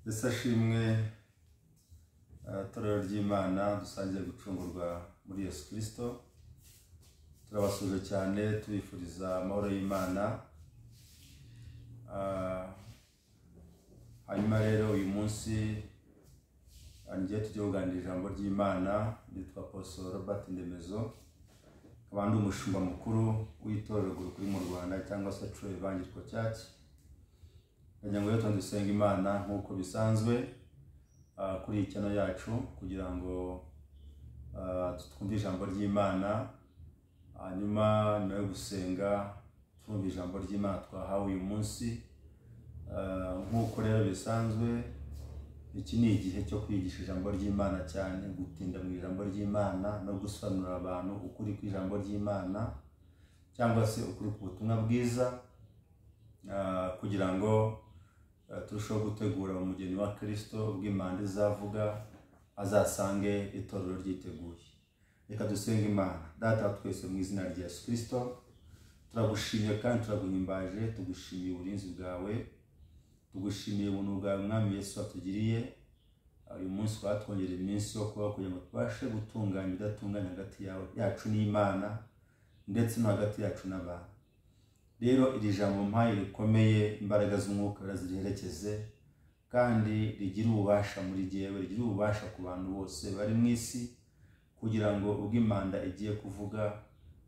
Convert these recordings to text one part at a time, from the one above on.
Ashimwe torero ry'Imana dusangiye gucungurwa muri Yesu Kristo. Turabasuje cyane tubifuriza amahoro y'Imana. Hanyuma rero uyu munsi angiye tugiye kuganira ijambo ry'Imana. Nitwa Apostle Robert Ndemezo, abandi umushumba mukuru w'itorero kuri mu Rwanda cyangwa se True Evangelical Church. Ngo rero dusenga Imana nk'uko bisanzwe kuri icyano yacu kugira ngo twumve ijambo ry'Imana. Hanyuma nyuma yo gusenga twumve ijambo ry'Imana twahawe uyu munsi. Nk'uko rero bisanzwe iki ni igihe cyo kwigisha ijambo ry'Imana cyane, gutinda mu ijambo ry'Imana no gusobanurira abantu ukuri kw'ijambo ry'Imana cyangwa se ukuri ku butumwa bwiza, kugira ngo turushaho gutegura umugeni wa Kristo ubw'Imana izavuga azasange itorero ryiteguye. Reka dusenge Imana. Data twese mu izina rya Yesu Kristo, turagushimiye kandi turaguhimbaje, tugushimiye uburinzi bwawe, tugushimiye ubuntu bwawe Mwami Yesu watugiriye. Uyu munsi twatwongereye iminsi yo kuba kugira ngo tubashe gutunganya idatunganya hagati yacu n'Imana ndetse no hagati yacu n'abantu. Rero iri jambo mpaye rikomeye, imbaraga z'umwuka ziriherekeze kandi rigira ububasha muri jyewe, rigira ububasha ku bantu bose bari mu isi, kugira ngo ubwo Imana igiye kuvuga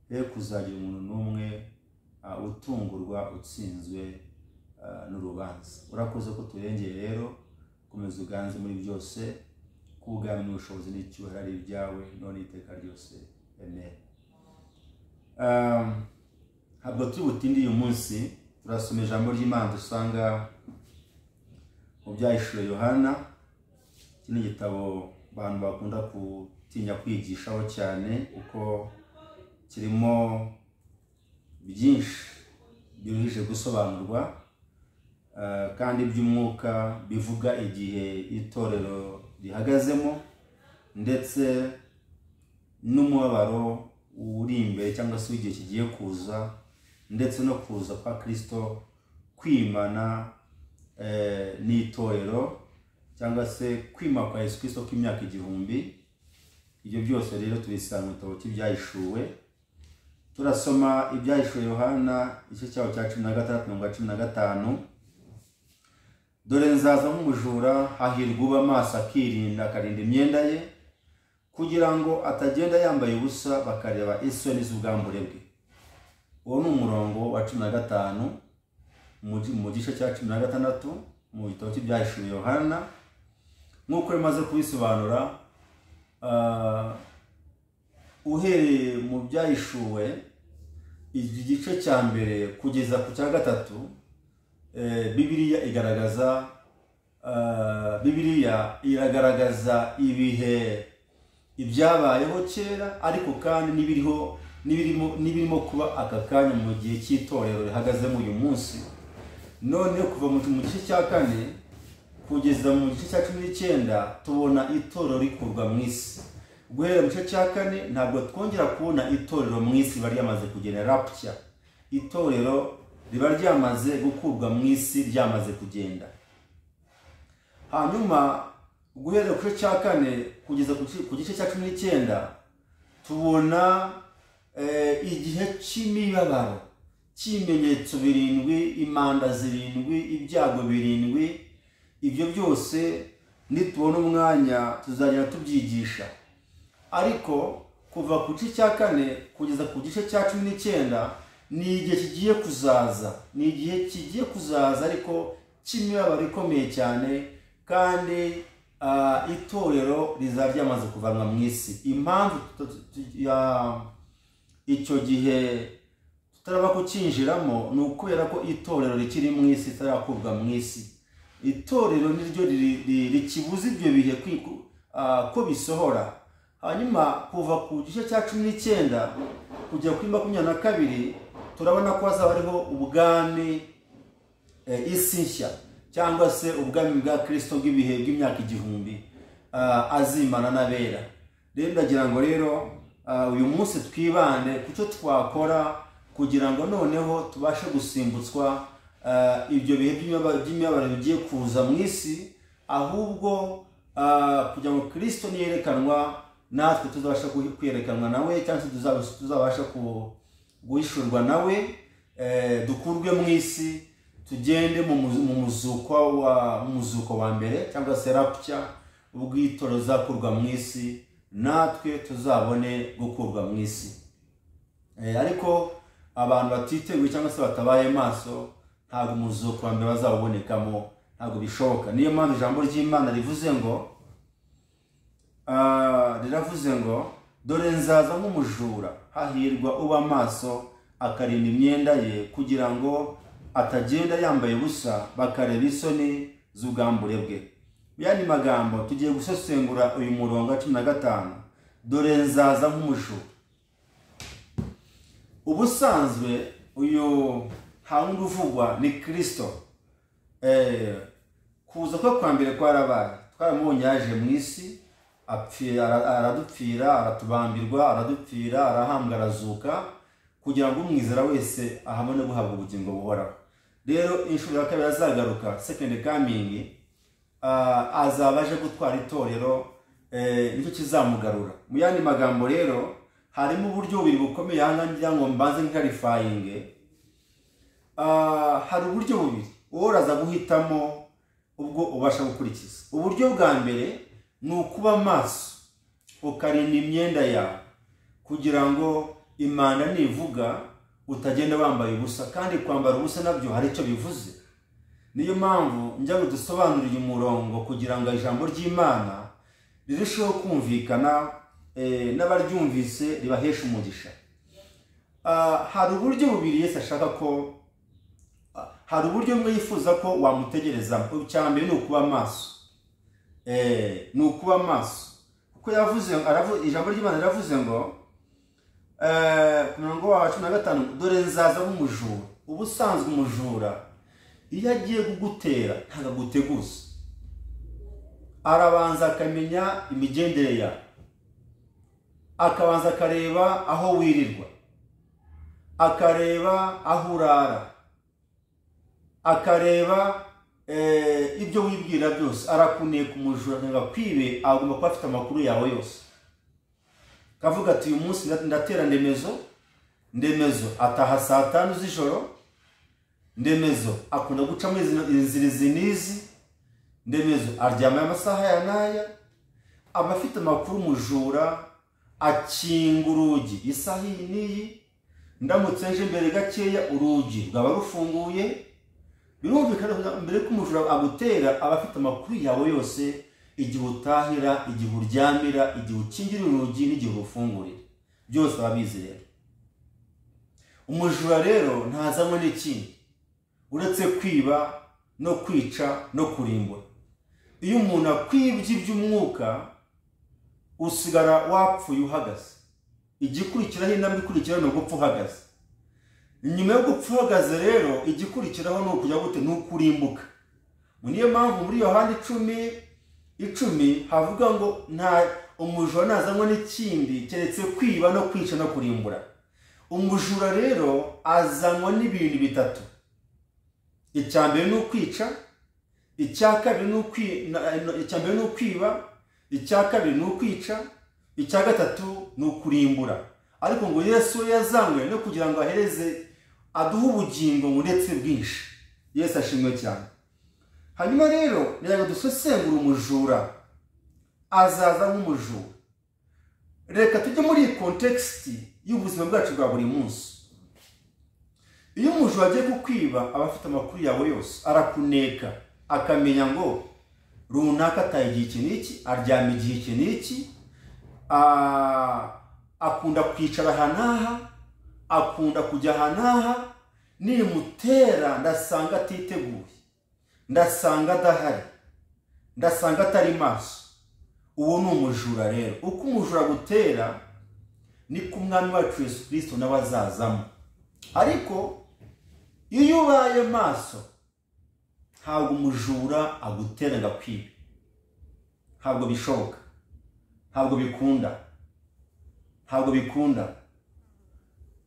he kuzagira umuntu n'umwe utungurwa utsinzwe n'urubanza. Urakoze ko turengeye rero, komeza uganze muri byose, kubwami n'ubushobozi n'icyubahiro ari ibyawe none iteka ryose. Amen. Habwo turi butindi uyu munsi turasoma ijambo ry'Imana dusanga mu Byahishuwe Yohana. Iki ni igitabo abantu bakunda kutinya kwigishaho cyane kuko kirimo byinshi biruhije gusobanurwa kandi by'umwuka bivuga igihe itorero rihagazemo ndetse n'umubabaro uri imbere cyangwa se igihe kigiye kuza, ndetse no kuza kwa Kristo kwimana n'itorero cyangwa se kwima kwa Yesu Kristo kw'imyaka 1000. Ibyo byose rero tubisanga mu gitabo cy'Ibyahishuwe. Turasoma Ibyahishuwe Yohana igice cyaho cya 16:15. Dore nzaza nk'umujura, hahirwa uba amaso akirinda akarinda imyenda ye, kugira ngo atagenda yambaye ubusa bakareba isoni z'ubwambure bwe. Uwo ni umurongo wa 15 mu gice cya 16 mu gitabo cy'Ibyahishuwe Yohana. Nk'uko bimaze kubisobanura, uhereye mu Byahishuwe igice cya mbere kugeza ku cya gatatu, Bibiliya iragaragaza ibihe ibyabayeho kera, ariko kandi n'ibirimo kuba aka kanya mu gihe cy'itorero rihagazemo uyu munsi. None kuva mu gice cya 4 kugeza mu gice cya 19 tubona itorero rikurwa mu isi. Guhera mu gice cya 4 ntabwo twongera kubona itorero mu isi bari yamaze kugenda rapture. Itorero riba ryamaze gukurwa mu isi, ryamaze kugenda. Hanyuma guhera ku gice cya 4 kugeza ku gice cya 19 tubona igihe cy'imibabaro, cy'ibimenyetso 7, imanda 7, ibyago 7. Ibyo byose nitubona umwanya tuzagera tubyigisha. Ariko kuva ku gice cya 4 kugeza ku gice cya 19 ni igihe kigiye kuzaza, ariko cy'imibabaro ikomeye cyane, kandi itorero rizaryamaze kuvanwa mu isi. Impamvu icyo gihe tutaraba kucyinjiramo ni ukubera ko itorero rikiri mu isi, itarakurwa mu isi. Itorero niryo rikibuza ibyo bihe ko bisohora. Hanyuma kuva ku gice cya 19 kujya kuri 22 turabona ko hazaba hariho ubwami, isi nshya cyangwa se ubwami bwa Kristo bw'ibihe bw'imyaka 1000 azimana n'abera. Rero ndagira ngo rero uyu munsi twibande ku cyo twakora kugira ngo noneho tubashe gusimbutswa ibyo bihe by'imibabaro bigiye kuza mu isi, ahubwo kugira ngo Kristo niyerekanwa natwe tuzabasha kwiyerekanwa nawe, cyangwa se tuzabasha guhishurwa nawe, dukurwe mu isi tugende mu muzuko wa mbere, cyangwa se rapture, ubwo itorero zakurwa mu isi natwe tuzabone gukurwa mu isi. Ariko abantu batiteguye cyangwa se batabaye maso ntabwo umuzuko wa mbere bazawubonekamo, ntabwo bishoboka. Niyo mpamvu ijambo ry'Imana riravuze ngo dore nzaza nk'umujura, hahirwa uba maso akarinda imyenda ye, kugira ngo atagenda yambaye ubusa bakareba isoni z'ubwambure bwe. Yandi magambo tugiye gusesengura uyu murongo wa 15, dore nzaza nk'umujura. Ubusanzwe uyu hawundi uvugwa ni Kristo. Kuza kwa mbere kwarabaye, twaramubonye yaje mu isi, aradupfira, aratubambirwa, aradupfira, arahambwa, arazuka, kugira ngo umwizera wese ahabone guhabwa ubugingo buhoraho. Rero inshuro ya kabiri azagaruka, second coming, azaba aje gutwara itorero, nicyo kizamugarura. Mu yandi magambo rero harimo uburyo bubiri bukomeye ngira ngo mbanze clarifying. Hari uburyo bubiri uraza guhitamo ubwo ubasha gukurikiza. Uburyo bwa mbere ni ukuba maso ukarinda imyenda yawe, kugira ngo Imana nivuga utagenda wambaye ubusa, kandi kwambara ubusa nabyo hari icyo bivuze. Niyo mpamvu njya gudusobanurira umurongo kugira ngo ijambo ry'Imana rirusheho kumvikana, n'abaryumvise ribahesha umugisha. Hari uburyo bubiri Yesu ashaka ko, hari uburyo mwe yifuza ko wamutegerezamo. Icyambere ni ukuba maso, ni ukuba maso, kuko ijambo ry'Imana riravuze ngo ku murongo wa 15, dore nzaza nk'umujura. Ubusanzwe umujura iyo agiye kugutera ntabwo aguteguza, arabanza akamenya imigendere yawe, akabanza akareba aho wirirwa, akareba aho urara, akareba ibyo wibwira byose. Arakuneka umujura ngo akwibe, agomba kuba afite amakuru yawe yose. Kavuga ati uyu munsi ndatera Ndemezo ataha saa 5 z'ijoro, Ndemezo akunda guca muri inzira zinizi, Ndemezo aryama amasaha ya naya. Aba afite amakuru. Umujura akinga urugi isaha iyi, ndamutse nje mbere gakeya urugi rwaba rufunguye. Birumvikana mbere ko umujura agutera aba afite amakuru yawe yose, igihe utahira, igihe uryamira, igihe ukingira urugi, n'igihe ufungurira, byose ababizi. Rero umujura rero ntazanywe n'ikindi uretse kwiba no kwica no kurimbura. Iyo umuntu akwibye iby'umwuka usigara wapfuye uhagaze. Igikurikiraho intambwe ikurikiraho ni ugupfa uhagaze. Nyuma yo gupfa uhagaze rero igikurikiraho ni ukujya gute? Ni ukurimbuka. Niyo mpamvu muri Yohana 10 havuga ngo nta umujura nazanywe n'ikindi keretse kwiba no kwica no kurimbura. Umujura rero azanywa n'ibintu bitatu. Icyambere ni ukwica, icyakabiri ni ukwiba, icyakabiri ni ukwica, icyagatatu ni ukurimbura. Ariko ngo Yesu yazanywe no kugira ngo aduhe ubugingo ndetse bwinshi. Yesu ashimwe cyane. Hanyuma rero nirago dusesengura umujura azaza nk'umujura. Reka tujye muri context y'ubuzima bwacu bwa buri munsi. Iyo umujura agiye kukwiba aba afite amakuru yawe yose, arakuneka akamenya ngo runaka ataye igihe iki n'iki, aryama igihe iki n'iki, akunda kwicara hanaha, akunda kujya hanaha, nimutera ndasanga atiteguye, ndasanga adahari, ndasanga atari maso. Uwo ni umujura rero. Uko umujura gutera ni ku Mwami wacu Yesu Kristo n'abazazamo. Ariko iyo ubaye maso ntabwo umujura agutera ngakwibe. Ntabwo bishoboka, ntabwo bikunda, ntabwo bikunda.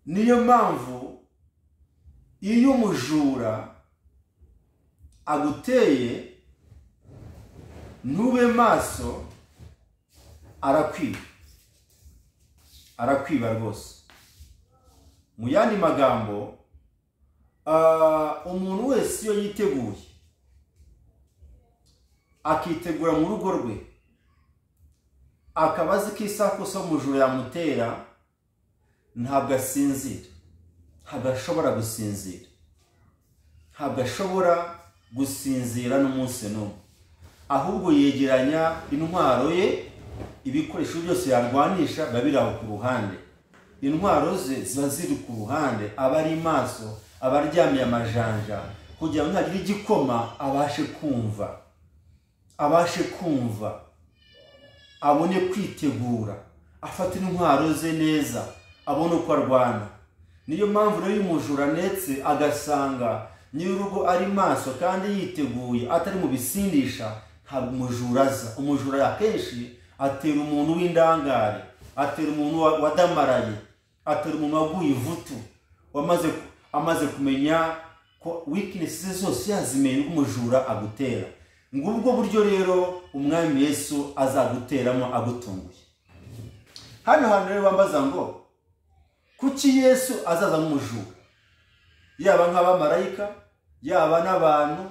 Niyo mpamvu iyo umujura aguteye ntube maso arakwiba rwose. Mu yandi magambo, umuntu wese iyo yiteguye akitegura mu rugo rwe, akaba azi ko isakosa umujura yamutera, ntabwo asinzira, ntabwo ashobora gusinzira, ntabwo ashobora gusinzira n'umunsi n'umwe, ahubwo yegeranya intwaro ye, ibikoresho byose yarwanisha biba biri aho ku ruhande, intwaro ze ziba ziri ku ruhande, aba ari maso, aba aryamiye amajanja kugira ngo ntagire igikoma abashe kumva, abone kwitegura, afata intwaro ze neza, abone uko arwana. Niyo mpamvu rero umujura ndetse agasanga nyir'urugo ari maso kandi yiteguye, atari mu bisindisha, ntabwo umujura aza. Umujura akenshi atera umuntu w'indangare, atera umuntu wadamaraye, atera umuntu waguye ivutu, amaze kumenya ko weaknesses zose yazimenye umujura agutera. Ngubwo buryo rero umwami Yesu azaguteramo agutunguye. Hano hantu rero bambaza ngo kuki Yesu azaza nk'umujura? Yaba nk'abamarayika, yaba n'abantu,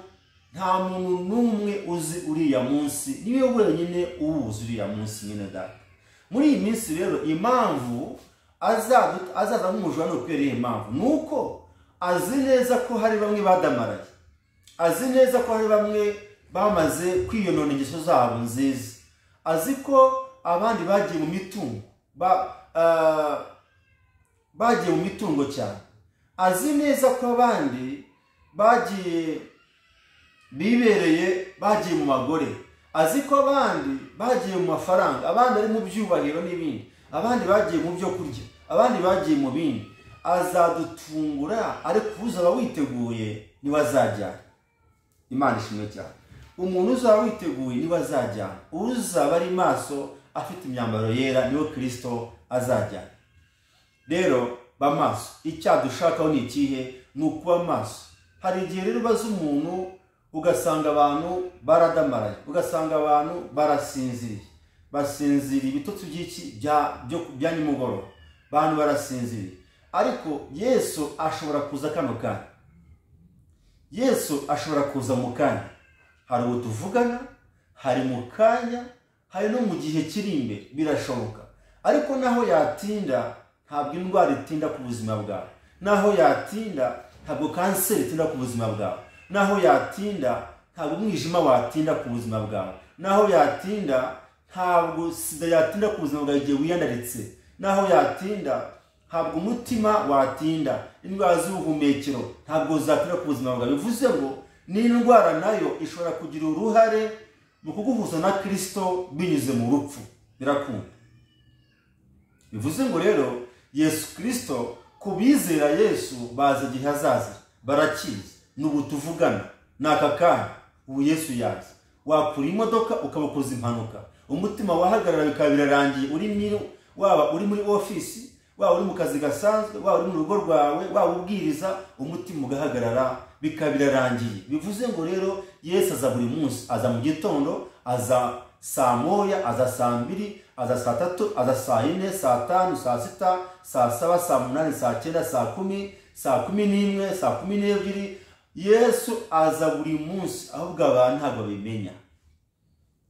nta muntu n'umwe uzi uriya munsi, niwe wenyine uwuzi uriya munsi nyine data. Muri iyi minsi rero impamvu azaza nk'umujura no kubera iyi mpamvu nuko azi neza ko hari bamwe badamaraye, azi neza ko hari bamwe bamaze kwiyonona ingeso zabo nziza, azi ko abandi bagiye mu mitungo, bagiye mu mitungo cyane, azi neza ko abandi bagiye bibereye, bagiye mu magore, azi ko abandi bagiye mu mafaranga, abandi ari mu byubahiro n'ibindi, abandi bagiye mu byo kurya, abandi bagiye mu bindi. Azadutungura, ariko uzaba witeguye niwe azajyana. Imana ishimwe cyane. Umuntu uzaba witeguye niwe azajyana, uzaba ari maso afite imyambaro yera niwe Kristo azajyana. Rero bamaso, icyadushakaho ni ikihe? Ni ukuba maso. Hari igihe rero baza umuntu ugasanga abantu baradamaraye, ugasanga abantu barasinziriye, basinziriye ibitotsi bya nimugoroba, abantu barasinziriye. Ariko Yesu ashobora kuza kano kanya, Yesu ashobora kuza mu kanya. Hari uwo tuvugana, hari mu kanya, hari no mu gihe kiri imbere, birashoboka. Ariko naho yatinda, ntabwo indwara itinda ku buzima bwawe, naho yatinda ntabwo kanseri itinda ku buzima bwawe, naho yatinda ntabwo umwijima watinda ku buzima bwawe, naho yatinda ntabwo sida yatinda ku buzima bwawe igihe wiyandaritse, naho yatinda ntabwo umutima watinda, indwara z'ubuhumekero ntabwo zatinda ku buzima bwawe. Bivuze ngo n'indwara nayo ishobora kugira uruhare mu kuguhuza na Kristo binyuze mu rupfu, birakunda. Bivuze ngo rero Yesu Kristo, kubizera Yesu baza igihe hazaza, barakizi. N'ubu tuvugana n'aka kanya, ubu Yesu yaza. Wakura imodoka ukabukoza impanuka, umutima wahagarara bikaba birarangiye, waba uri muri ofisi, waba uri mu kazi gasanzwe, waba uri mu rugo rwawe, waba ubwiriza, umutima ugahagarara bikaba birarangiye. Bivuze ngo rero Yesu aza buri munsi, aza mu gitondo, aza saa moya, aza saa mbiri, aza saa tatu, aza saa ine, saa tanu, saa sita, saa saba, saa munani, saa cyenda, saa kumi, saa kumi n'imwe, saa kumi n'ebyiri. Yesu aza buri munsi, ahubwo abantu ntabwo bimenya.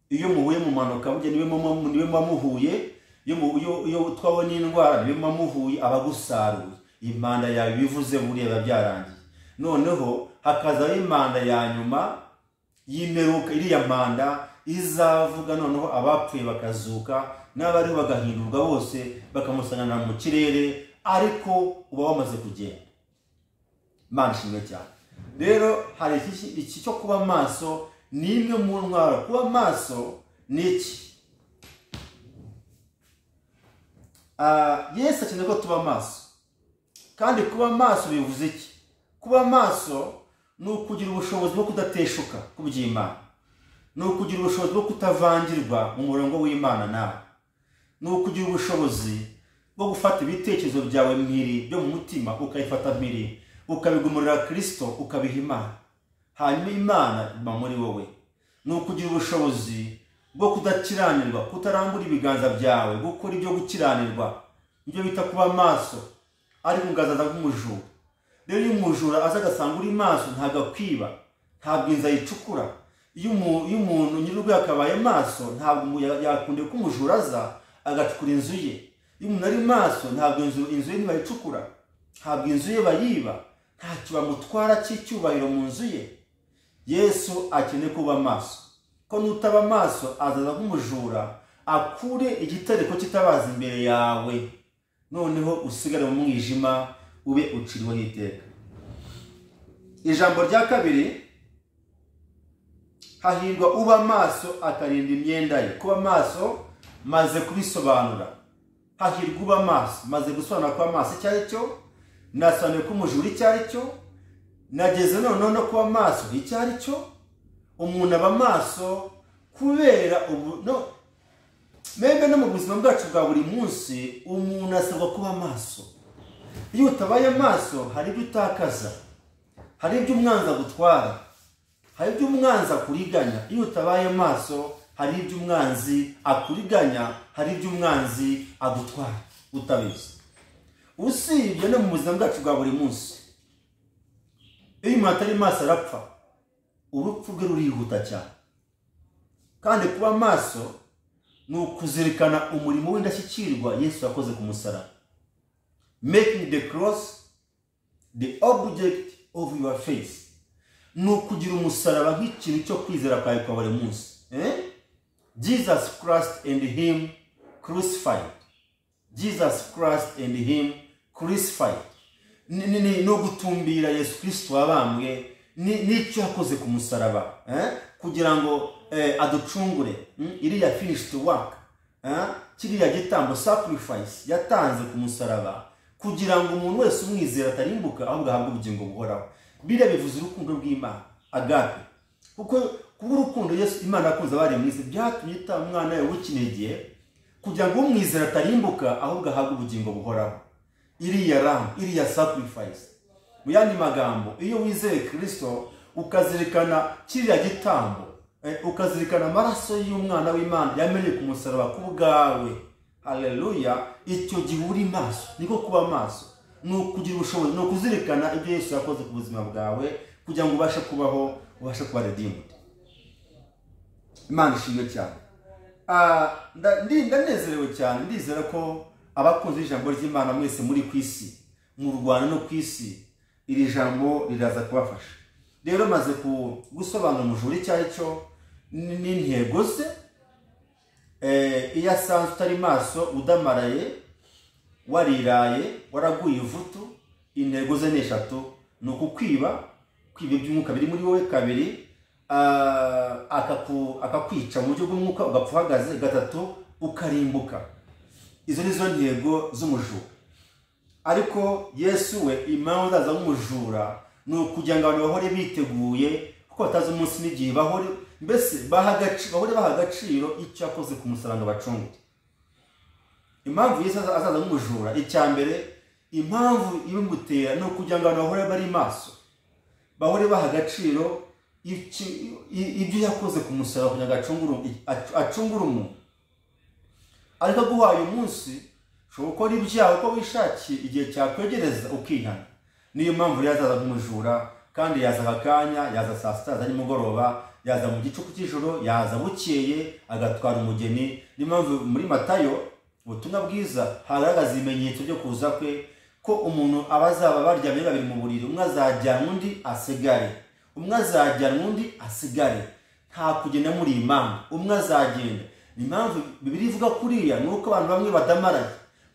Iyo muhuye mu manuka, burya niwe muhuye, iyo twabonye indwara niwe muhuye, abagusaruye. Impanda yawe bivuze buriya biba byarangiye. Noneho hakazaho impanda ya nyuma y'imperuka, iriya mpanda izavuga noneho abapfuye bakazuka, n'abariho bagahindurwa bose bakamusanganira mu kirere, ariko uba wamaze kugenda. Imana ishimwe cyane. Rero hari iki cyo kuba maso, ni imwe mu ntwaro. Kuba maso ni iki? Yesu akeneye ko tuba maso. Kandi kuba maso bivuze iki? Kuba maso ni ukugira ubushobozi bwo kudateshuka ku by'Imana, ni ukugira ubushobozi bwo kutavangirwa mu murongo w'Imana nawe, ni ukugira ubushobozi bwo gufata ibitekerezo byawe mpiri byo mu mutima ukabifata mpiri, ukabigumurira Kristo, ukabiha Imana, hanyuma Imana iba muri wowe. ni ukugira ubushobozi bwo kudakiranirwa, kutarambura ibiganza byawe, gukora ibyo gukiranirwa, ibyo bita kuba maso, ariko ugazaza nk'umujura. Rero iyo umujura aza agasanga uri maso ntabwo akwiba, ntabwo inzu ayicukura. Iyo umuntu nyir'urugo yakabaye maso ntabwo yakunde ko umujura aza agacukura inzu ye. Iyo umuntu ari maso ntabwo inzu ye ntibayicukura, ntabwo inzu ye bayiba, ntacyo bamutwara cy'icyubahiro mu nzu ye. Yesu akeneye kuba maso, ko nutaba maso azaza nk'umujura akure igitereko kitabaza imbere yawe, noneho usigare mu mwijima ube uciriweho iteka. Ijambo rya kabiri, hahirwa uba maso akarinda imyenda ye. Kuba maso maze kubisobanura. Hahirwa uba maso maze gusobanura ko amaso icyo ari cyo, nasobanuye ko umujura icyo ari cyo, nageze noneho no kuba maso icyo ari cyo. Umuntu aba maso kubera mebe no mu buzima bwacu bwa buri munsi umuntu asabwa kuba maso. Iyo utabaye maso hari ibyo utakaza, hari ibyo umwanzi gutwara, hari ibyo umwanzi akuriganya. Iyo utabaye maso hari ibyo umwanzi akuriganya, hari ibyo umwanzi agutwara utabizi. Usibye no mu buzima bwacu bwa buri munsi, iyo umuntu atari maso arapfa, urupfu rwe rurihuta cyane. Kandi kuba maso ni ukuzirikana umurimo w'indashyikirwa Yesu yakoze ku musaraba. Making the cross the object of your faith. Ni ukugira umusaraba nk'ikintu cyo kwizera kwawe kwa buri munsi. Jesus Christ and him crucified. Jesus Christ and him crucified. Ni ugutumbira Yesu Kristo wabambwe, n'icyo yakoze ku musaraba, kugira ngo aducungure. Iriya finished work, kiriya gitambo sacrifice yatanze ku musaraba, kugira ngo umuntu wese umwizera atarimbuka ahubwo ahabwe ubugingo buhoraho. Biriya bivuze urukundo rw'Imana, agape. Kuko urukundo Yesu Imana yakunze abari mu isi byatumye itanga umwana we w'ikinege kugira ngo umwizera atarimbuka ahubwo ahabwe ubugingo buhoraho. Iriya ram, iriya sacrifice. Mu yandi magambo, iyo wizeye Kristo ukazirikana kiriya gitambo, ukazirikana amaraso y'umwana w'Imana yamenye ku musaraba ku bwawe, haleluya, icyo gihe uri maso. Niko kuba maso, ni ukugira ubushobozi, ni ukuzirikana ibyo Yesu yakoze ku buzima bwawe kugira ngo ubashe kubaho, ubashe kuba redeemed. Imana ishimwe cyane. Ndanezerewe cyane, ndizera ko abakunze ijambo ry'Imana mwese muri ku isi, mu Rwanda no ku isi, iri jambo riraza kubafasha. Rero maze gusobanura umujura icyo ari cyo n'intego ze, iyo asanzwe utari maso, udamaraye, wariraye, waraguye ivutu, intego ze ni eshatu. Ni ukukwiba, kwiba iby'umwuka biri muri wowe. Kabiri, akakwica mu buryo bw'umwuka ugapfa uhagaze. Gatatu, ukarimbuka. Izo nizo ntego z'umujura. Ariko Yesu we impamvu azaza nk'umujura ni ukugira ngo abantu bahore biteguye, kuko batazi umunsi n'igihe, bahore baha agaciro icyo yakoze ku musaraba bacungure. Impamvu Yesu azaza nk'umujura, icya mbere, impamvu ibimutera ni ukugira ngo abantu bahore bari maso, bahore baha agaciro ibyo yakoze ku musaraba kugira ngo acungure umuntu. Ariko guhaye umunsi ushobora gukora ibyaha uko wishakiye, igihe cyakwegereza ukihana. Niyo mpamvu yazaza nk'umujura, kandi yaza akanya, yaza saa sita, yaza nimugoroba, yaza mu gicuku cy'ijoro, yaza bukeye agatwara umugeni. Niyo mpamvu muri Matayo ubutumwa bwiza hagaragaza ibimenyetso byo kuza kwe, ko umuntu abazaba baryamye babiri mu buriri, umwe azajyanwa undi asigare, umwe azajyanwa undi asigare, nta kugenda muri imana, umwe azagenda. Ni impamvu Bibiliya ivuga kuriya, nuko abantu bamwe badamaraye.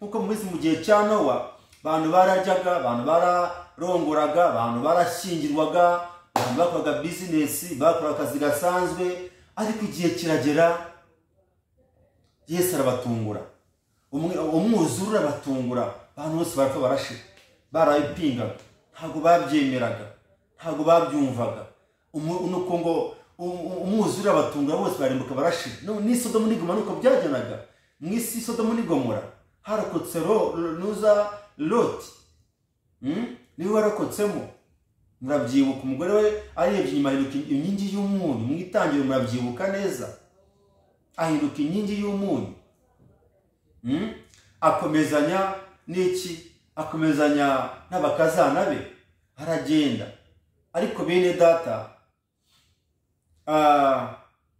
Nkuko mu gihe cya Nowa, abantu bararyaga, abantu bararongoraga, abantu barashyingirwaga, abantu bakoraga business, bakoraga akazi gasanzwe. Ariko igihe kiragera, Yesu arabatungura, umwuzure arabatungura, abantu bose barapfa barashira, barayipingaga, ntabwo babyemeraga, ntabwo babyumvaga. Nuko ngo umwuzure abatungura, bose barimbuka barashira. Ni Sodomu n'Igomora nuko byajyanaga. Mu isi Sodomu n'Igomora harakotse Loti, niwe warakotsemo. murabyibuka umugore we arebye inyuma ahinduka inkingi y'umunyu, mu itangiriro murabyibuka neza, ahinduka inkingi y'umunyu. Akomezanya n'iki? Akomezanya n'abakazana be, aragenda. Ariko bene data,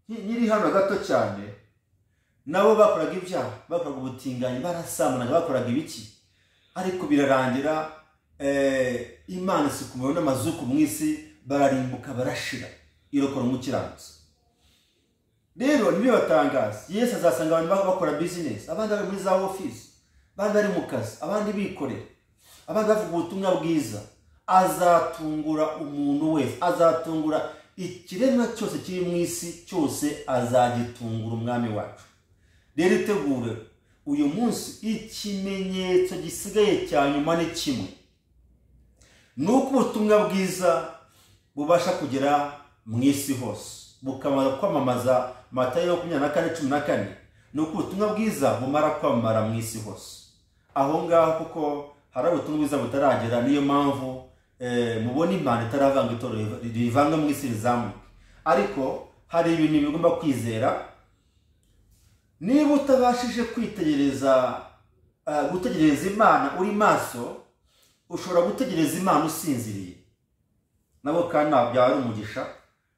nyiri hano gato cyane, nabo bakoraga ibyaha, bakoraga ubutinganyi, barasamanaga, bakoraga ibiki, ariko birarangira Imana isikumira n'amazuku mu isi, bararimbuka barashira, irokora umukiranutsi. Rero nibi batangaza, Yesu azasanga abantu bakora business, abandi bari muri za office, abandi bari mu kazi, abandi bikorera, abandi bavuga ubutumwa bwiza. Azatungura umuntu wese, azatungura ikiremwa cyose kiri mu isi cyose, azagitungura umwami wacu. Rero itegure uyu munsi, ikimenyetso gisigaye cya nyuma ni kimwe, nuko ubutumwa bwiza bubasha kugera mu isi hose, bukamara kwamamaza. Matayo 24:14, nuko ubutumwa bwiza bumara kwamamara mu isi hose. Aho ngaho kuko hari ubutumwa bwiza butaragera, niyo mpamvu mubona Imana itaravanga itorero rivanga mu isi rizamuke. Ariko hari ibintu bigomba kwizera. Niba utabashije kwitegereza gutegereza Imana uri maso, ushobora gutegereza Imana usinziriye, nabo kandi byaba ari umugisha.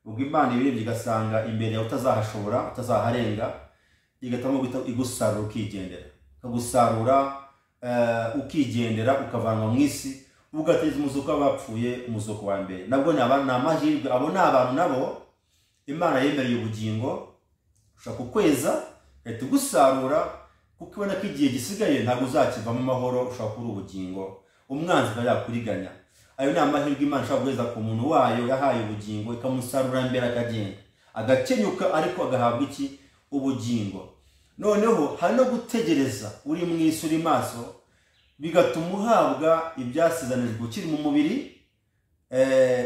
Ubwo Imana ibirebye igasanga imbere yawe utazahashobora, utazaharenga, igatamo igusarura ukigendera, ukagusarura ukigendera, ukavanga mu isi, ugategereza umuzuko w'abapfuye, umuzuko wa mbere. Nabwo ni amahirwe, abo ni abantu nabo Imana yemereye ubugingo, ushaka kukweza, ahita ugusarura, kuko ibona ko igihe gisigaye ntabwo uzakivamo amahoro, ushaka kuri ubugingo, umwanzi akaba yakuriganya. Ayo ni amahirwe Imana ishobora guheza ku muntu wayo yahaye ubugingo, ikamusarura imbere akagenda, agakenyuka, ariko agahabwa iki? Ubugingo. Noneho hari no gutegereza uri mu isi uri maso, bigatuma uhabwa ibyasezanijwe ukiri mu mubiri,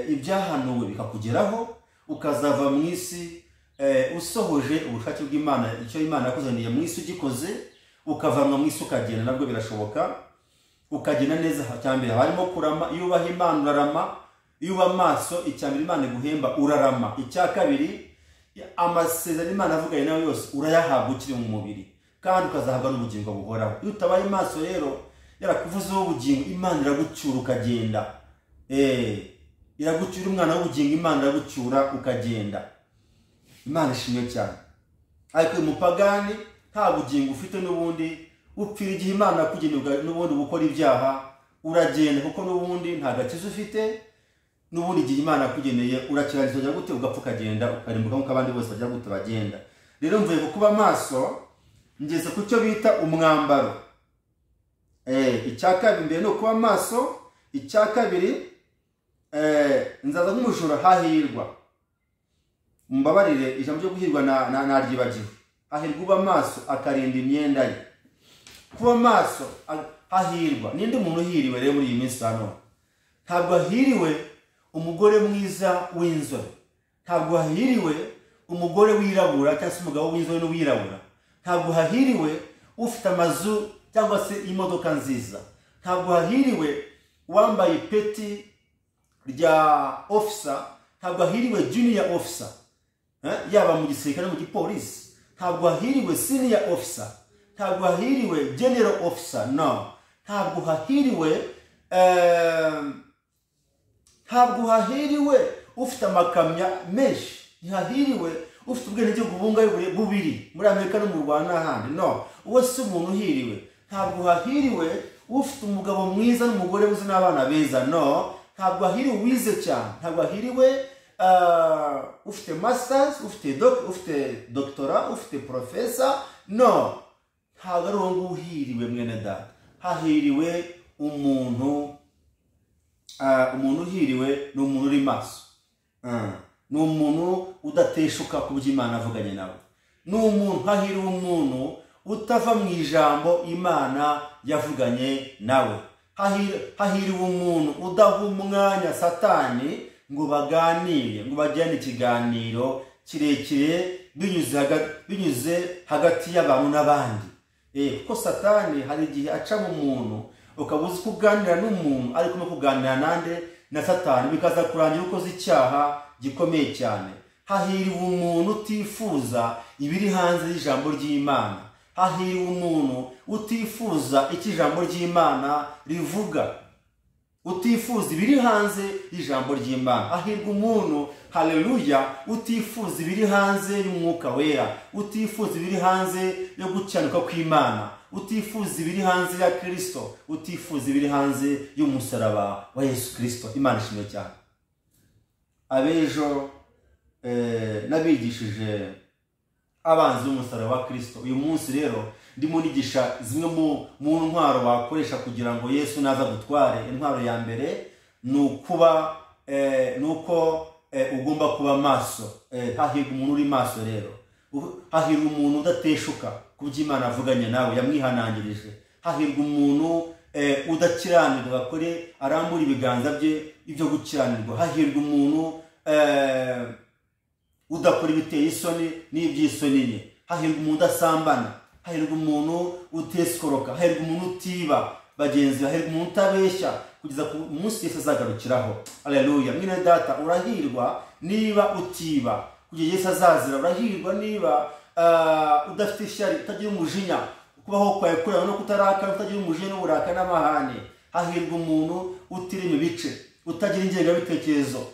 ibyahanuwe bikakugeraho, ukazava mu isi usohoje ubushake bw'Imana. Icyo Imana yakuzaniye mu isi ugikoze, ukavanwa mu isi ukagenda, nabwo birashoboka, ukagenda neza. Cyambere harimo kurama, iyo ubaha Imana urarama, iyo uba maso, icyambere Imana iguhemba urarama. Icya kabiri, amasezerano Imana avuganye nawe yose urayahabwa ukiri mu mubiri, kandi ukazahabwa n'ubugingo buhoraho. Iyo utabaye maso rero, yarakuvuzeho ubugingo, Imana iragucyura ukagenda. Iragucyura umwana w'ubugingo, Imana iragucyura ukagenda. Imana ishimwe cyane. Ariko umupagani nta bugingo ufite, n'ubundi upfira igihe Imana yakugeneye, n'ubundi gukora ibyaha uragenda, kuko n'ubundi nta gakiza ufite, n'ubundi igihe Imana yakugeneye urakirangiza ujya gute, ugapfa ukagenda, ukarimbuka nk'uko abandi bose bajya gute bagenda. Rero mvuye ku kuba maso, ngeze ku cyo bita umwambaro. Icya kabiri mbere no kuba maso, icya kabiri nzaza nk'umujura, hahirwa. Mbabarire ijambo ryo guhirwa naryibagiwe. Hahirwa uba maso akarinda imyenda ye. Kuba maso hahirwa. Ninde umuntu uhiriwe rero muri iyi minsi hano? Ntabwo hahiriwe umugore mwiza w'inzobe, ntabwo hahiriwe umugore wirabura cyangwa se umugabo w'inzobe n'uwirabura, ntabwo hahiriwe ufite amazu cyangwa se imodoka nziza, ntabwo hahiriwe wambaye ipeti rya officer, ntabwo hahiriwe junior officer, yaba mu gisirikare no mu gipolisi, ntabwo hahiriwe senior officer, ntabwo hahiriwe general officer, no, ntabwo hahiriwe ufite amakamya menshi, ntihahiriwe ufite ubwenegihugu bungahe bubiri muri Amerika no mu Rwanda n'ahandi, no, uwo si umuntu uhiriwe. Ntabwo hahiriwe ufite umugabo mwiza n'umugore uzi n'abana beza, no, ntabwo hahiriwe wize cyane, ntabwo hahiriwe ufite masters, ufite doctora, ufite professor, no, ntabwo ari uwo uhiriwe mwene data. Hahiriwe umuntu uhiriwe ni umuntu uri maso, ni umuntu udateshuka ku byo Imana avuganye nawe, ni umuntu, hahiriwe umuntu utava mu ijambo Imana yavuganye nawe, hahiriwe umuntu udaha umwanya Satani ngo baganire, ngo bajyane ikiganiro kirekire binyuze hagati y'abantu n'abandi. Kuko Satani hari igihe aca mu muntu, ukaba uzi kuganira n'umuntu ariko no kuganira na Satani, bikaza kurangira ukoze icyaha gikomeye cyane. Hahiriwe umuntu utifuza ibiri hanze y'ijambo ry'Imana. Hahiriwe umuntu utifuza iki ijambo ry'Imana rivuga, utifuza ibiri hanze y'ijambo ry'Imana. Hahirwa umuntu, haleluya, utifuza ibiri hanze y'umwuka wera, utifuza ibiri hanze yo gucyanuka kw'Imana, utifuza ibiri hanze ya Kristo, utifuza ibiri hanze y'umusaraba wa Yesu Kristo. Imana ishimwe cyane. Abejo nabigishije abanzi b'umusaraba wa Kristo. Uyu munsi rero ndimo nigisha zimwe mu ntwaro wakoresha kugira ngo Yesu naza gutware. Intwaro ya mbere nukuba nuko ugomba kuba maso. Hahirwa umuntu uri maso rero. Hahirwa umuntu udateshuka kuby'Imana avuganye nawe yamwihanangirije. Hahirwa umuntu udakiranirwa kore arambura ibiganza bye ibyo gukiranirwa. Hahirwa umuntu udakora ibiteye isoni n'iby'isoni nye. Hahirwa umuntu udasambana. Hahirwa umuntu utesikoroka. Hahirwa umuntu utiba bagenzi. Hahirwa umuntu utabeshya kugeza ku munsi Yesu azagarukiraho. Haleluya. Mwene data, urahirwa niba utiba kugeza Yesu azazira. Urahirwa niba udafite ishyari, utagira umujinya, kubaho kwawe kureba no kutaraka, utagira umujinya n'uburaka n'amahane. Hahirwa umuntu utirema ibice, utagira ingengabitekerezo,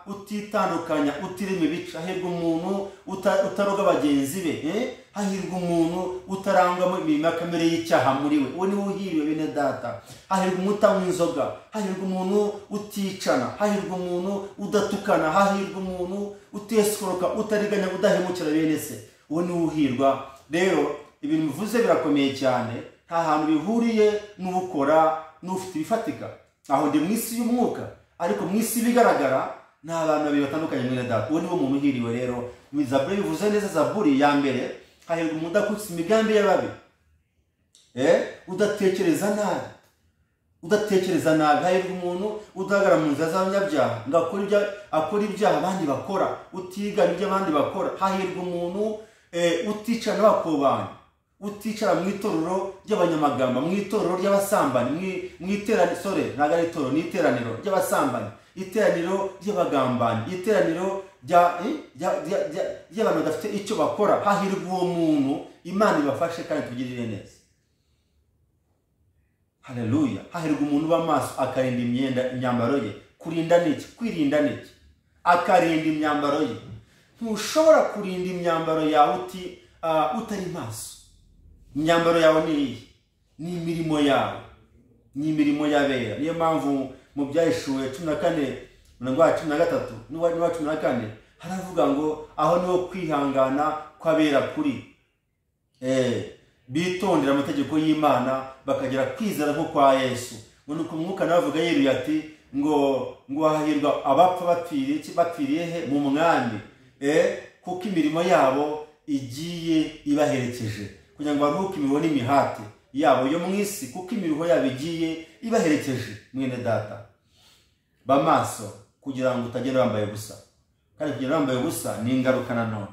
utitandukanya, utirema ibice. Hahirwa umuntu utaroga bagenzi be. Hahirwa umuntu utarangwamo imirimo ya kamere y'icyaha muri we. Uwo niwe uhiriwe bene data. Hahirwa umuntu utanywa inzoga. Hahirwa umuntu uticana. Hahirwa umuntu udatukana. Hahirwa umuntu utesikoroka, utariganya, udahemukira bene se. Uwo niwe uhirwa. Rero ibintu bivuze birakomeye cyane, nta hantu bihuriye n'ubukora n'ufite ibifatika. Aho ndi mu isi y'umwuka, ariko mu isi bigaragara ni abantu babiri batandukanye mwene data. Uwo niwe muntu uhiriwe rero. Zaburi bivuze neza, Zaburi ya mbere, hahirwa umuntu udakurikiza imigambi y'ababi, udatekereza nabi, udatekereza nabi. Hahirwa umuntu udahagarara mu nzira z'abanyabyaha ngo akora ibyaha abandi bakora, utigana ibyo abandi bakora. Hahirwa umuntu uticara n'abakobanya, uticara mu itorero ry'abanyamagamba, mu itorero ry'abasambanyi, mu iteraniro, ntabwo ari itorero, ni iteraniro ry'abasambanyi, iteraniro ry'abagambanyi, iteraniro ry'abantu badafite icyo bakora. Hahirwa uwo muntu Imana ibafashe kandi tugirire neza. Haleluya. Hahirwa umuntu uba maso akarinda imyambaro ye. Kurinda niki? Kwirinda niki? Akarinda imyambaro ye. Ntushobora kurinda imyambaro yawe utari maso. Imyambaro yawe ni iyi, ni imirimo yawe, ni imirimo y'abera. Niyo mpamvu mu Byahishuwe 14 umurongo wa 13 n'uwa 14 haravuga ngo aho niho kwihangana kw'abera kuri. Bitondera amategeko y'Imana bakagera kwizera nko kwa Yesu. Nuko umwuka navuga yeruye ati ngo hahirwa abapfa bapfiriye he? Mu mwami. Kuko imirimo yabo igiye ibaherekeje, kugira ngo baruhuke imiruho n'imihati yabo yo mu isi, kuko imiruho yabo igiye ibaherekeje. Mwene data, bamaso kugira ngo utagenda wambaye ubusa. Kandi kugenda wambaye ubusa ni ingaruka nanone.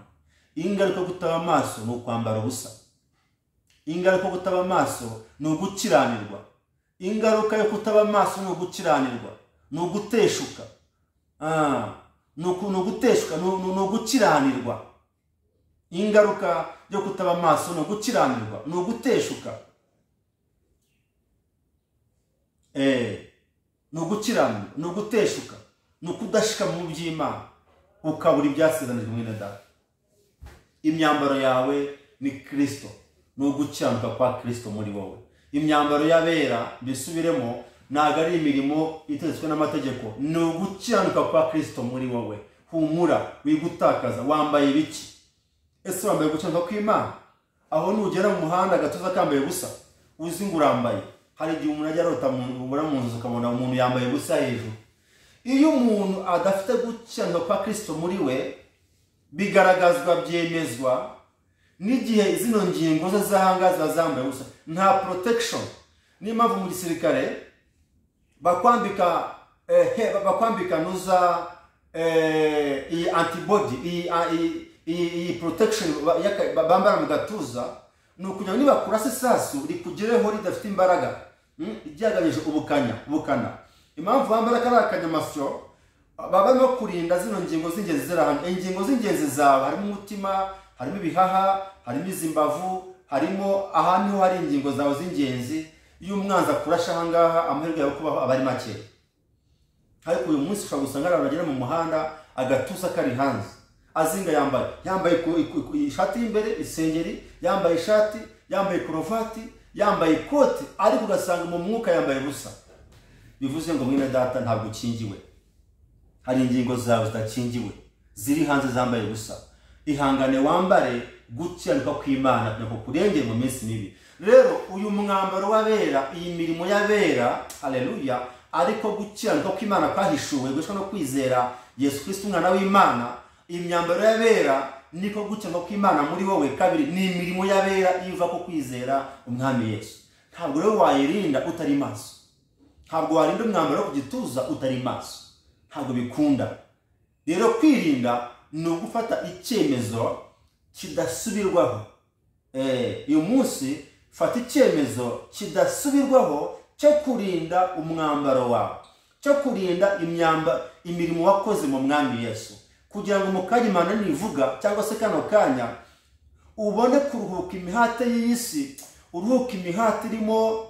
Ingaruka kutaba amaso ni ukwambara ubusa. Ingaruka kutaba amaso ni ugukiranirwa. Ingaruka yo kutaba amaso ni ugukiranirwa, ni uguteshuka. Ni uguteshuka, ni ugukiranirwa. Ingaruka yo kutaba amaso ni ugukiranirwa, ni uguteshuka. Ni ugukiranirwa, ni uguteshuka, ni ukudashika mu by'Imana, ukabura ibyasezeranyijwe mwene data. Imyambaro yawe ni Kristo, ni ugukiranuka kwa Kristo muri wowe. Imyambaro y'abera, bisubiremo, ntabwo ari imirimo itegetswe n'amategeko, ni ugukiranuka kwa Kristo muri wowe. Humura, wigutakaza. Wambaye ibiki? Ese wambaye gukiranuka kw'Imana? Aho nugera mu muhanda agatuza kambaye ubusa, uzi ngo urambaye. Hari igihe umuntu ajya arota mu nzu ukabona umuntu yambaye ubusa hejuru. Iyo umuntu adafite gukiranuka kwa Kristo muri we, bigaragazwa, byemezwa n'igihe zino ngingo ze zahanga ziba zambaye ubusa. Nta protection. Niyo mpamvu mu gisirikare bakwambika nuza iyi antibody, iyi protection bambara mu gatuza, ni ukugira ngo nibakurasa isasu rikugereho ridafite imbaraga, ryagamije ubukana. impamvu bambara kari akanyamasyo baba no kurinda zino ngingo z'ingenzi zirahano. Ingingo z'ingenzi zawe harimo umutima, harimo ibihaha, harimo izimbavu, harimo ahantu hari ingingo zawe z'ingenzi. Iyo umwanzi akurasha ahangaha amahirwe yawe kubaho aba ari make. Ariko uyu munsi ushobora gusanga abantu bagera mu muhanda agatuza kari hanze, azinga yambaye ishati y'imbere, isengeri, yambaye ishati, yambaye karuvati, yambaye ikoti, ariko ugasanga mu mwuka yambaye ubusa. Bivuze ngo mwene data ntabwo ukingiwe. Hari ingingo zawe zidakingiwe ziri hanze zambaye ubusa. Ihangane wambare gukiranuka kw'Imana no kurengera mu minsi mibi. Rero uyu mwambaro w'abera, iyi mirimo y'abera, haleluya, ariko gukiranuka kw'Imana kwahishuwe gushwa no kwizera Yesu Kristo umwana w'Imana. Imyambaro y'abera niko gukiranuka kw'Imana muri wowe. Kabiri ni imirimo y'abera iva ko kwizera umwami Yesu. Ntabwo rero wayirinda utari maso. Ntabwo warinda umwambaro ku gituza utari maso. Ntabwo bikunda. Rero kwirinda ni ugufata icyemezo kidasubirwaho. Uyu munsi fata icyemezo kidasubirwaho cyo kurinda umwambaro wawe, cyo kurinda imirimo wakoze mu mwami Yesu, kugira ngo mukanya Imana nivuga cyangwa se kano kanya ubone kuruhuka imihate y'isi, uruhuka imihate irimo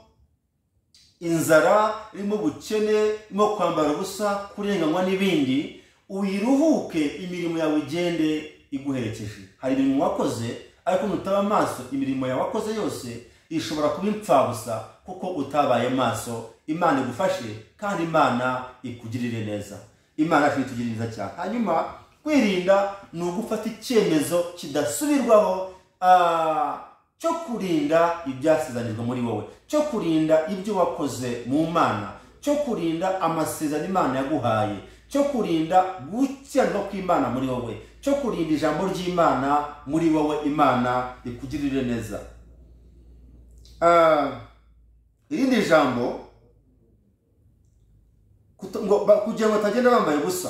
inzara, irimo ubukene, irimo kwambara ubusa, kurenganywa n'ibindi. Uyiruhuke, imirimo yawe igende iguherekeje. Hari imirimo wakoze ariko nutaba maso, imirimo yawe wakoze yose ishobora kuba impfabusa kuko utabaye maso. Imana igufashe kandi Imana ikugirire neza. Imana itugirire neza cyane. Hanyuma kwirinda ni ugufata icyemezo kidasubirwaho cyo kurinda ibyasezanirwa muri wowe, cyo kurinda ibyo wakoze mu Mana, cyo kurinda amasezerano Imana yaguhaye, cyo kurinda gukiranuka kw'Imana muri wowe, cyo kurinda ijambo ry'Imana muri wowe. Imana ikugirire neza. Irindi jambo kugira ngo batagenda bambaye ubusa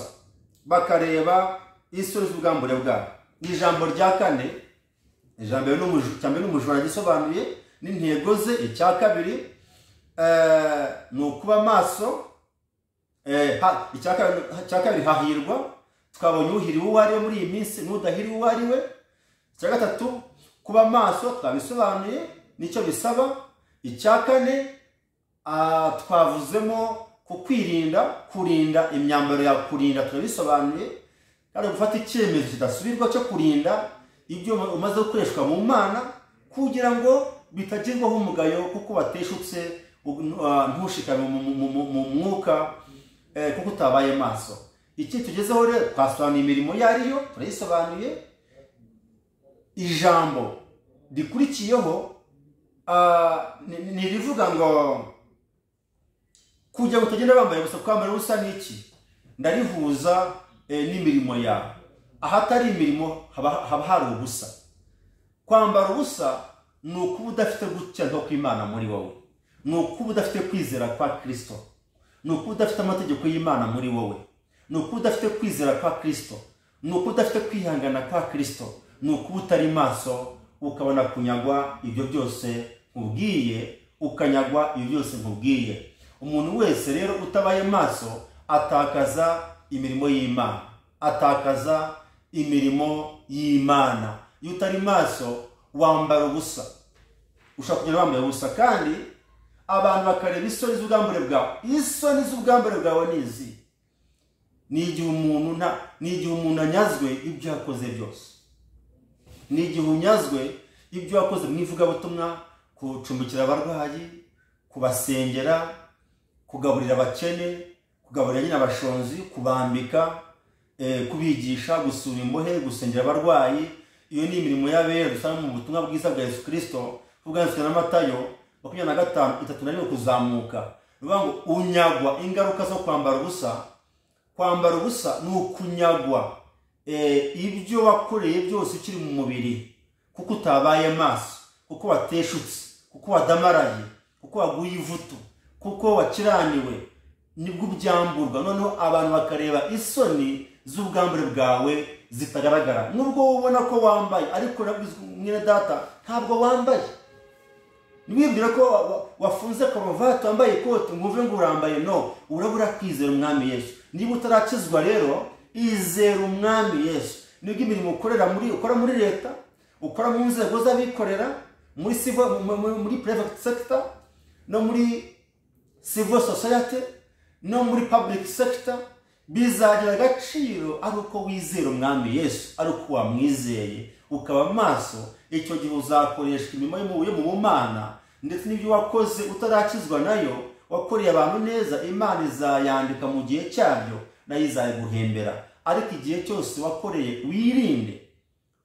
bakareba isoni z'ubwambure bwabo. Ni ijambo rya kane. Ijambo n'umujura gisobanuye n'intego ze. Icya kabiri ni ukuba maso. Icya kabiri hahirwa. Twabonye uhiriwe uwo ari we muri iyi minsi n'udahiriwe uwo ari we. Icya gatatu kuba maso twabisobanuye nicyo bisaba. Icya kane twavuzemo kukwirinda, kurinda imyambaro ya kurinda turabisobanuye. Kandi gufata icyemezo kidasubirwa cyo kurinda ibyo umaze gukoreshwa mu Mana kugira ngo bitagirwaho umugayo kuko bateshutse, ntushikame mu mwuka kuko utabaye maso. Iki tugezeho rero twasobanuye imirimo yariyo, turayisobanuye. Ijambo rikurikiyeho ni rivuga ngo kugira ngo utagenda bambaye ubusa. Kwambara ubusa ni iki? Ndarihuza n'imirimo yawe. Ahatari imirimo haba hari ubusa. Kwambara ubusa ni ukuba udafite gukiranuka kw'Imana muri wowe, ni ukuba udafite kwizera kwa Kristo, ni ukuba udafite amategeko y'Imana muri wowe, ni ukuba udafite kwizera kwa Kristo, ni ukuba udafite kwihangana kwa Kristo, ni ukuba utari maso ukabona kunyagwa ibyo byose nkubwiye, ukanyagwa ibyo byose nkubwiye. Umuntu wese rero utabaye maso atakaza imirimo y'Imana, atakaza imirimo y'Imana. Iyo utari maso wambara ubusa, ushaka kugenda wambaye ubusa. Kandi abantu bakareba isoni z'ubwambure bwawe. Isoni z'ubwambure bwawe ni izi. Ni igihe umuntu anyazwe ibyo yakoze byose. Ni igihe unyazwe ibyo wakoze mu ivugabutumwa, kucumbikira abarwayi, kubasengera, kugaburira abakene, kugaburira nyine abashonzi, kubambika, kubigisha, gusura imbohe, gusengera abarwayi. Iyo ni imirimo y'abera dusanga mu butumwa bwiza bwa Yesu Kristo bwanditswe na Matayo 25:3 kuzamuka. Bivuga ngo unyagwa ingaruka zo kwambara ubusa. Kwambara ubusa ni ukunyagwa ibyo wakoreye byose ukiri mu mubiri kuko utabaye maso, kuko wateshutse, kuko wadamaraye, kuko waguye ivutu, kuko wakiraniwe, nibwo byamburwa. Noneho abantu bakareba isoni z'ubwambure bwawe zitagaragara. Nubwo ubona ko wambaye ariko mwene data ntabwo wambaye. Niwibwira ko wafunze karuvati wambaye ikote nguve ngo urambaye, no, urabura kwizera umwami Yesu. Niba utarakizwa rero izera umwami Yesu. Nibwo imirimo ukora muri leta, ukora mu nzego z'abikorera, muri private sector, no muri civil society, no muri public sector, bizagira agaciro ari uko wizera umwami Yesu, ari uko wamwizeye ukaba maso. Icyo gihe uzakoreshwa imirimo yo mu bumana, ndetse n'ibyo wakoze utarakizwa nayo wakoreye abantu neza, Imana izayandika mu gihe cyabyo nayo izayiguhembera. Ariko igihe cyose wakoreye wirinde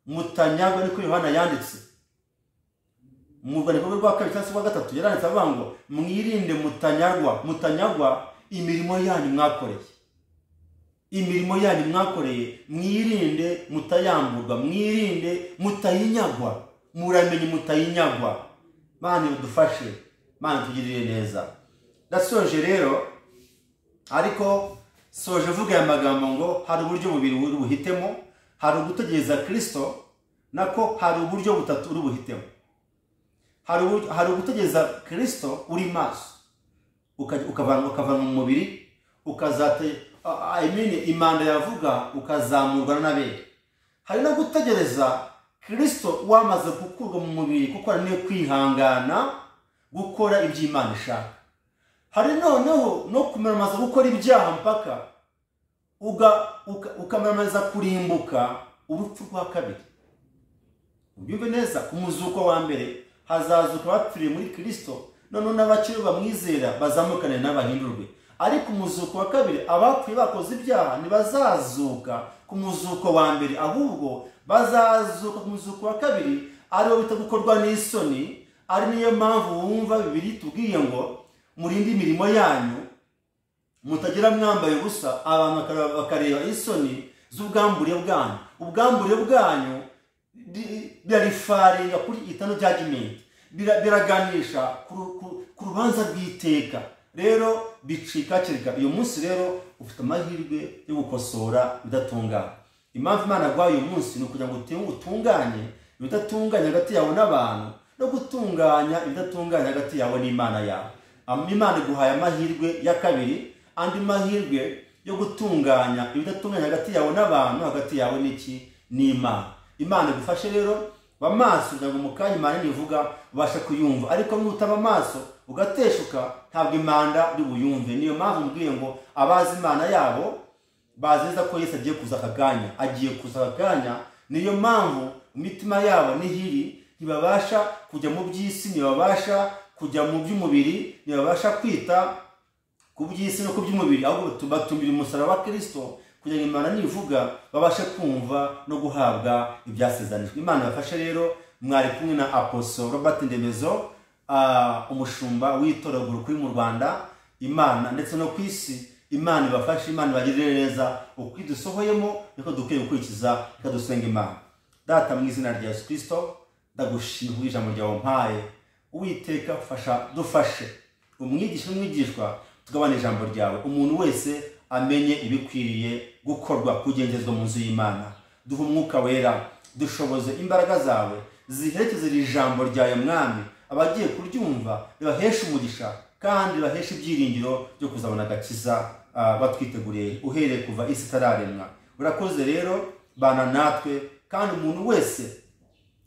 mutanyagwa, niko Yohana yanditse mu rwandiko rwa 2 cyangwa rwa 3, yaranditse avuga ngo mwirinde mutanyagwa imirimo yanyu mwakoreye. Imirimo yanyu mwakoreye mwirinde mutayamburwa, mwirinde mutayinyagwa, muramenye mutayinyagwa. Mana udufashe, Mana tugirire neza. Ndasoje rero, ariko soje vuga ya magambo ngo hari uburyo bubiri uri buhitemo, hari ugutegereza Kristo, nako hari uburyo butatu uri buhitemo. Hari ugutegereza Kristo uri maso, ukavana mu mubiri, ukazate imanda yavuga ukazamurwa n'abere. Hari no gutegereza Kristo wamaze gukurwa mu mubiri, kuko niyo kwihangana gukora ibyo Imana ishaka. Hari noneho no kumeramaza gukora ibyaha mpaka ukameramaza kurimbuka urupfu rwa kabiri. Ubyumve neza, ku muzuko wa mbere hazazuka abapfiriye muri Kristo, none n'abakiri bamwizera bazamukane n'abahindurwe. Ariko umuzuko wa kabiri abapfuye bakoze ibyaha ntibazazuka ku muzuko wa mbere, ahubwo bazazuka ku muzuko wa kabiri, ariwo bita gukorwa n'isoni. Ari niyo mpamvu wumva Bibiliya tubwiye ngo murinde imirimo yanyu, mutagira mwambaye ubusa abantu bakareba isoni z'ubwambure bwanyu. Ubwambure bwanyu birarifaringa kuri itano judgment, biraganisha ku rubanza rw'iteka. Rero bicika kirika. Uyu munsi rero ufite amahirwe yo gukosora bidatunganye. Impamvu Imana gwaye uyu munsi ni kugira ngo utunganye ibidatunganye hagati yawe n'abantu, no gutunganya ibidatunganye hagati yawe n'Imana yawe. Imana iguhaye amahirwe ya kabiri, andi mahirwe yo gutunganya ibidatunganye hagati yawe n'abantu, hagati yawe n'Imana. Imana igufashe rero bamaso kugira ngo mukanya Imana nivuga ubasha kuyumva. Ariko nutaba amaso ugateshuka ntabwo Imana uri buyumve. Niyo mpamvu mbwiye ngo abazi Imana yabo bazeza ko Yesu agiye kuza akaganya. Niyo mpamvu imitima yabo nihiri, ntibabasha kujya mu by'isi, ntibabasha kujya mu by'umubiri, ntibabasha kwita ku by'isi no ku by'umubiri, ahubwo batumbira umusaraba wa Kristo kugira ngo Imana nivuga babashe kumva no guhabwa ibyasezanijwe. Imana bafashe rero. Mwari kumwe na Apostle Robert Ndemezo, umushumba w'itorero kuri mu Rwanda, Imana ndetse no ku isi. Imana ibafashe, Imana ibagirire neza. Ukwidusohoyemo niko dukwiye gukurikiza, ikadusenga Imana. Data mu izina rya Yesu Kristo, ndagushimira ijambo ryawe mpaye. Uwiteka dufashe umwigisha n'umwigishwa tugabane ijambo ryawe, umuntu wese amenye ibikwiriye gukorwa kugenzezwa mu nzu y'Imana. Duha umwuka wera, dushoboze imbaraga zawe ziherekeze iri jambo ryawe Mwami. Abagiye kuryumva ribahesha umugisha kandi ribahesha ibyiringiro byo kuzabona agakiza batwiteguriye uhereye kuva isi itararemwa. Urakoze rero, bana natwe, kandi umuntu wese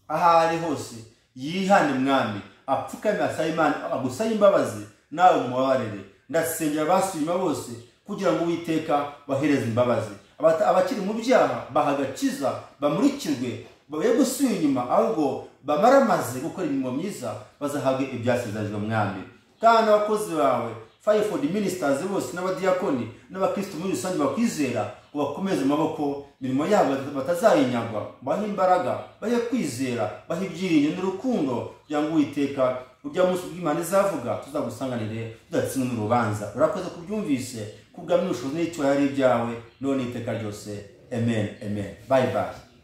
ahari hose yihane Mwami, apfukame asaba Imana, agusaba imbabazi, nawe umubabarire. Ndasengera abasubiyemo bose kugira ngo Uwiteka bahereze imbabazi. Abakiri mu byaha bahagakiza, bamurikirwe, babe gusubira inyuma, ahubwo bamaramaze gukora imirimo myiza, bazahabwe ibyasezeranyijwe Mwami. Kandi abakozi bawe Firefold Ministers bose n'abadiyakoni n'abakristo muri rusange bakwizera, ubakomeze amaboko, imirimo yabo batazayinyagwa, bahe imbaraga, bahe kwizera, bahe ibyiringiro n'urukundo, kugira ngo Uwiteka urya munsi bw'Imana izavuga tuzagusanganire tudatsinzwe mu rubanza. Urakoze kubyumvise, kubw'amwe ubushobozi n'icyo yari ibyawe none iteka ryose. Amen. Bye bye.